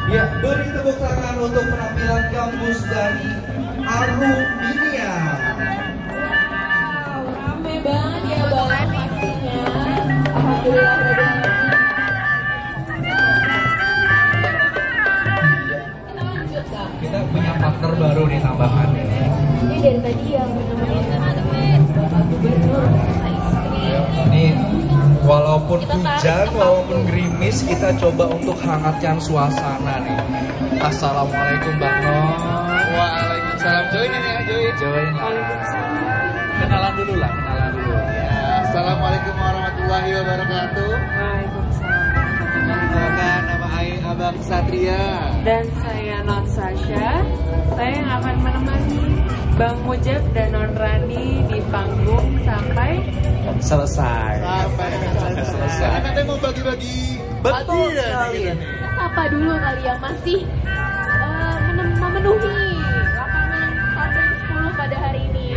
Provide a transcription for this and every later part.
Ya, beri tepuk tangan untuk penampilan kampus dari Aruminia. Wow, rame banget ya Bang pastinya. Alhamdulillah udah. Kita lanjut Kak. Kita punya partner baru nih tambahan. Ini dari tadi yang menemani Bapak Gubernur sama istri. Nih, walaupun Kita tarik hujan, ke walaupun gerimis, kita coba untuk hangatkan suasana nih. Assalamualaikum Bang Noh. Waalaikumsalam. Join ini ya, join. Join lah. Kenalan dulu lah, kenalan dulu. Ya, Assalamualaikum warahmatullahi wabarakatuh. Waalaikumsalam. Perkenalkan, nama Aing Abang Satria. Dan saya Non Sasha, saya yang akan menemani Bang Mujab dan Non Rani di panggung sampai Selesai. Sampai selesai. Karena katanya mau bagi-bagi Betul hadiah sekali. nih kita nih. Kita sapa dulu kali yang masih memenuhi lapangan Tamrin 10 pada hari ini.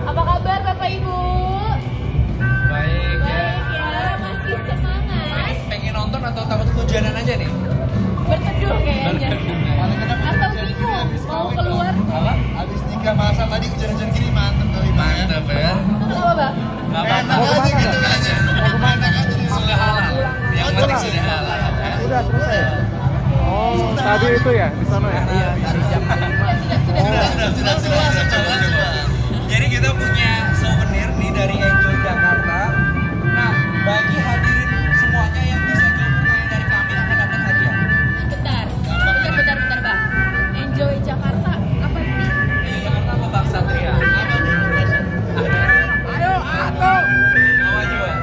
Apa kabar Bapak Ibu? Baik ya. Baik ya, masih semangat. Pengen nonton atau takut kehujanan aja nih? Berteduh kayaknya. Paling enak Atau hujan gini bingung habis mau kawin keluar. dong. Apa? Habis nikah masa tadi hujan-hujan gini mantep kali Pak. Mantap ya. Apa Bang? Gak Enak apa-apa. aja gitu aja. Enak aja nih. Sudah halal. Yang penting sudah halal. Udah selesai. Oh, tadi itu ya di sana ya? Iya, dari jam 5. Sudah. Jadi kita punya souvenir nih dari Enjoy Jakarta. Nah, bagi hadirin semuanya yang bisa jawab pertanyaan dari kami akan dapat hadiah. Bentar Bang. Enjoy Jakarta. Apa ini? Enjoy Jakarta apa Bang Satria? Ayo, atau Apa juga?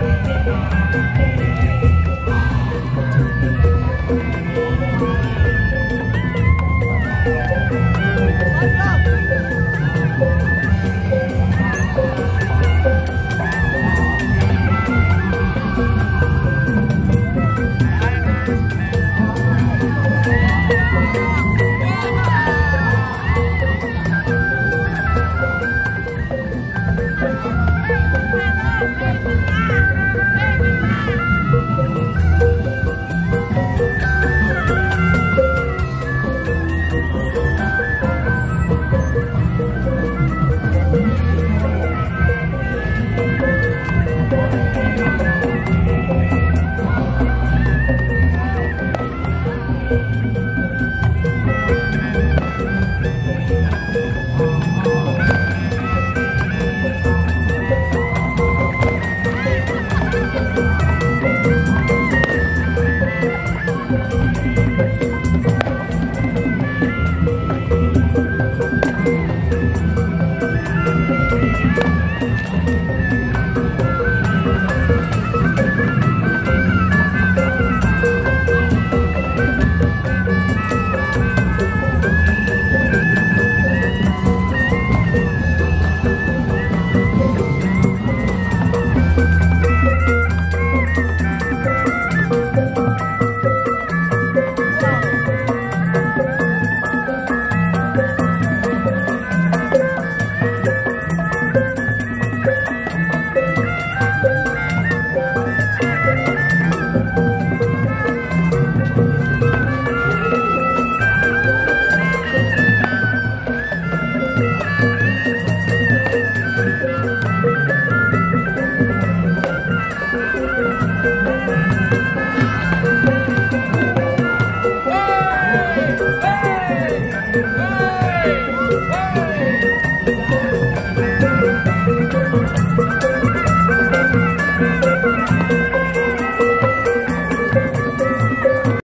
Thank you.